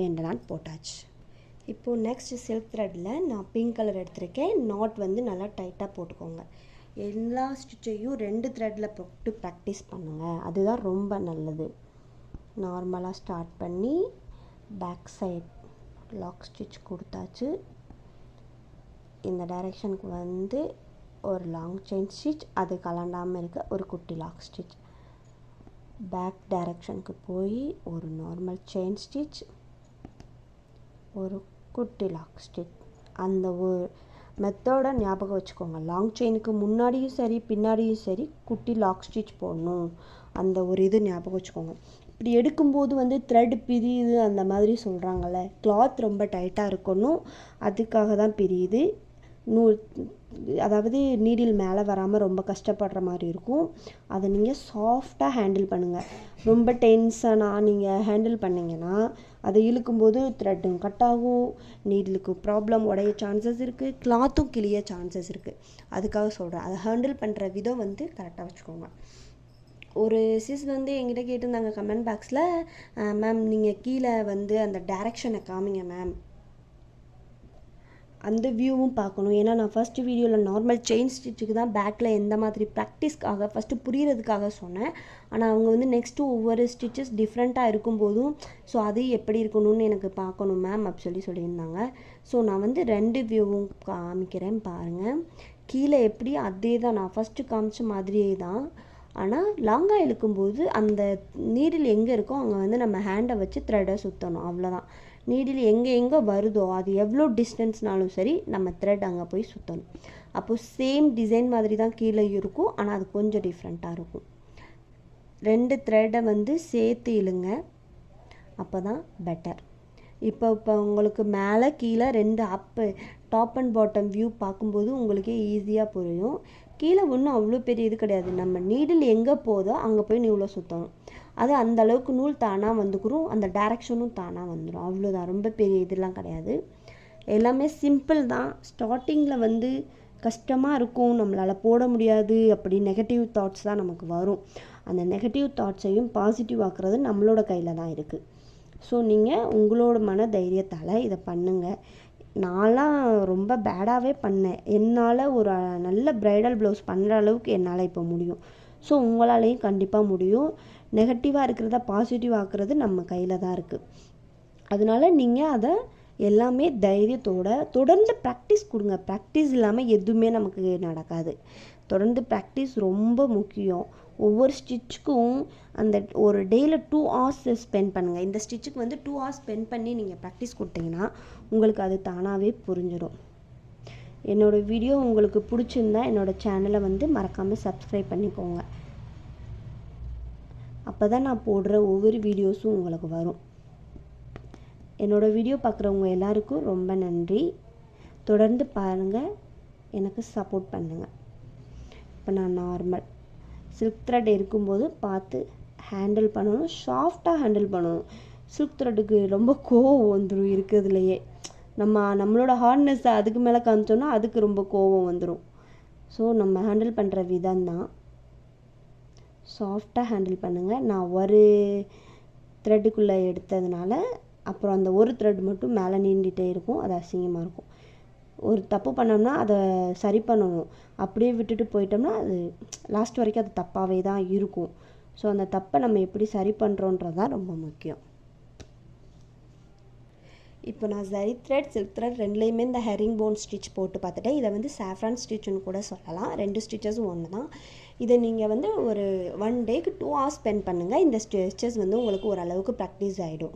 End not போட்டாச்சு. இப்போது next silk த்ரெட்டில் நான் பிங்க் கலர் எடுத்திருக்கேன். நாட் வந்து நல்லா டைட்டாக போட்டுக்கோங்க. எல்லா ஸ்டிச்சையும் 2 த்ரெட்டில் போட்டு ப்ராக்டிஸ் பண்ணுங்கள், அதுதான் ரொம்ப நல்லது. நார்மலாக ஸ்டார்ட் பண்ணி பேக் சைட் லாக் ஸ்டிச் கொடுத்தாச்சு. இந்த டைரெக்ஷனுக்கு வந்து ஒரு லாங் செயின் ஸ்டிச், அது கலண்டாமல் இருக்க ஒரு குட்டி லாக் ஸ்டிச். பேக் டைரெக்ஷனுக்கு போய் ஒரு நார்மல் செயின் ஸ்டிச், ஒரு குட்டி லாக் ஸ்டிச். அந்த ஒரு மெத்தடை ஞாபகம் வச்சுக்கோங்க. லாங் செயினுக்கு முன்னாடியும் சரி பின்னாடியும் சரி குட்டி லாக் ஸ்டிச் போடணும், அந்த ஒரு இது ஞாபகம் வச்சுக்கோங்க. இப்படி எடுக்கும்போது வந்து த்ரெட் பிரியுது அந்த மாதிரி சொல்கிறாங்கல்ல, கிளாத் ரொம்ப டைட்டாக இருக்கணும், அதுக்காக தான் பிரியுது. அதாவது நீடில் மேலே வராமல் ரொம்ப கஷ்டப்படுற மாதிரி இருக்கும். அதை நீங்கள் சாஃப்டாக ஹேண்டில் பண்ணுங்கள். ரொம்ப டென்ஷனாக நீங்கள் ஹேண்டில் பண்ணிங்கன்னா அதை இழுக்கும்போது த்ரெட்டும் கட் ஆகும், நீடிலுக்கு ப்ராப்ளம், உடைய சான்சஸ் இருக்குது, கிளாத்தும் கிளிய சான்சஸ் இருக்குது. அதுக்காக சொல்கிறேன், அதை ஹேண்டில் பண்ணுற விதம் வந்து கரெக்டாக வச்சுக்கோங்க. ஒரு சிஸ் வந்து என்கிட்ட கேட்டிருந்தாங்க கமெண்ட் பாக்ஸில், மேம் நீங்கள் கீழே வந்து அந்த டைரெக்ஷனை காமிங்க மேம், அந்த வியூவும் பார்க்கணும். ஏன்னா நான் ஃபஸ்ட்டு வீடியோவில் நார்மல் செயின் ஸ்டிச்சுக்கு தான் பேக்கில் எந்த மாதிரி ப்ராக்டிஸ்க்காக ஃபஸ்ட்டு புரியறதுக்காக சொன்னேன். ஆனால் அவங்க வந்து நெக்ஸ்ட்டு ஒவ்வொரு ஸ்டிச்சஸ் டிஃப்ரெண்ட்டாக இருக்கும்போதும் ஸோ அது எப்படி இருக்கணும்னு எனக்கு பார்க்கணும் மேம் அப்படி சொல்லியிருந்தாங்க. ஸோ நான் வந்து 2 வியூவும் காமிக்கிறேன் பாருங்கள். கீழே எப்படி அதே தான் நான் ஃபஸ்ட்டு காமிச்ச மாதிரியே தான், ஆனால் லாங்காக இழுக்கும்போது அந்த நீடில் எங்கே இருக்கோ அங்கே வந்து நம்ம ஹேண்டை வச்சு த்ரெட்டை சுற்றணும், அவ்வளோதான். நீடில் எங்கே வருதோ அது எவ்வளோ டிஸ்டன்ஸ்னாலும் சரி நம்ம த்ரெட் அங்கே போய் சுற்றணும். அப்போது சேம் டிசைன் மாதிரி தான் கீழே இருக்கும், ஆனால் அது கொஞ்சம் டிஃப்ரெண்ட்டாக இருக்கும். 2 த்ரெட்டை வந்து சேர்த்து இழுங்க, அப்போ தான் பெட்டர். இப்போ உங்களுக்கு மேலே கீழே 2 அப்பு டாப் அண்ட் பாட்டம் வியூ பார்க்கும்போது உங்களுக்கே ஈஸியாக புரியும். கீழே ஒன்றும் அவ்வளோ பெரிய இது கிடையாது, நம்ம நீடில் எங்கே போதோ அங்கே போய் நூலை சுற்றணும். அது அந்த அளவுக்கு நூல் தானாக வந்துக்கிறோம், அந்த டைரெக்ஷனும் தானாக வந்துடும், அவ்வளோதான். ரொம்ப பெரிய இதெல்லாம் கிடையாது, எல்லாமே சிம்பிள் தான். ஸ்டார்டிங்கில் வந்து கஷ்டமாக இருக்கும், நம்மளால் போட முடியாது அப்படி நெகட்டிவ் தாட்ஸ் தான் நமக்கு வரும். அந்த நெகட்டிவ் தாட்ஸையும் பாசிட்டிவ் ஆக்குறது நம்மளோட கையில் தான் இருக்குது. ஸோ நீங்கள் உங்களோட மன தைரியத்தால் இதை பண்ணுங்கள். நான்லாம் ரொம்ப பேடாகவே பண்ணேன், என்னால் ஒரு நல்ல ப்ரைடல் ப்ளவுஸ் பண்ணுற அளவுக்கு என்னால் இப்போ முடியும். ஸோ உங்களாலேயும் கண்டிப்பாக முடியும். நெகட்டிவாக இருக்கிறத பாசிட்டிவ் ஆக்குறது நம்ம கையில் தான் இருக்குது. அதனால நீங்கள் அதை எல்லாமே தைரியத்தோடு தொடர்ந்து ப்ராக்டிஸ் கொடுங்க. ப்ராக்டிஸ் இல்லாமல் எதுவுமே நமக்கு நடக்காது. தொடர்ந்து ப்ராக்டிஸ் ரொம்ப முக்கியம். ஒவ்வொரு ஸ்டிச்சுக்கும் அந்த ஒரு டேயில் 2 hours ஸ்பெண்ட் பண்ணுங்கள். இந்த ஸ்டிச்சுக்கு வந்து 2 hours ஸ்பெண்ட் பண்ணி நீங்கள் ப்ராக்டிஸ் கொடுத்தீங்கன்னா உங்களுக்கு அது தானாகவே புரிஞ்சிடும். என்னோடய வீடியோ உங்களுக்கு பிடிச்சிருந்தா என்னோடய சேனலை வந்து மறக்காமல் சப்ஸ்கிரைப் பண்ணிக்கோங்க. அப்போ தான் நான் போடுற ஒவ்வொரு வீடியோஸும் உங்களுக்கு வரும். என்னோடய வீடியோ பார்க்குறவங்க எல்லாருக்கும் ரொம்ப நன்றி. தொடர்ந்து பாருங்கள், எனக்கு சப்போர்ட் பண்ணுங்கள். இப்போ நான் நார்மல் சில்க் த்ரெட் இருக்கும்போது பார்த்து ஹேண்டில் பண்ணணும், சாஃப்டாக ஹேண்டில் பண்ணணும். சில்க் த்ரெட்டுக்கு ரொம்ப கோவம் வந்துடும் இருக்கிறதுலையே, நம்மளோட ஹார்ட்னஸ்ஸை அதுக்கு மேலே காமிச்சோன்னா அதுக்கு ரொம்ப கோவம் வந்துடும். ஸோ நம்ம ஹேண்டில் பண்ணுற விதம் தான், சாஃப்டாக ஹேண்டில் பண்ணுங்கள். நான் ஒரு த்ரெட்டுக்குள்ளே எடுத்ததுனால அப்புறம் அந்த ஒரு த்ரெட் மட்டும் மேலே நீண்டிகிட்டே இருக்கும், அது அசிங்கமாக இருக்கும். ஒரு தப்பு பண்ணோம்னா அதை சரி பண்ணணும், அப்படியே விட்டுட்டு போயிட்டோம்னா அது லாஸ்ட் வரைக்கும் அது தப்பாகவே தான் இருக்கும். ஸோ அந்த தப்பை நம்ம எப்படி சரி பண்ணுறோன்றது தான் ரொம்ப முக்கியம். இப்போ நான் ஜரி த்ரெட் சில்க் த்ரெட் ரெண்டுலேயுமே இந்த ஹெரிங் போன் ஸ்டிச் போட்டு பார்த்துட்டேன். இதை வந்து சாஃப்ரான் ஸ்டிச்சுன்னு கூட சொல்லலாம், 2 ஸ்டிச்சஸும் ஒன்று தான். இதை நீங்கள் வந்து ஒரு 1 டேக்கு 2 hours ஸ்பெண்ட் பண்ணுங்கள். இந்த ஸ்டிச்சஸ் வந்து உங்களுக்கு ஓரளவுக்கு ப்ராக்டிஸ் ஆகிடும்.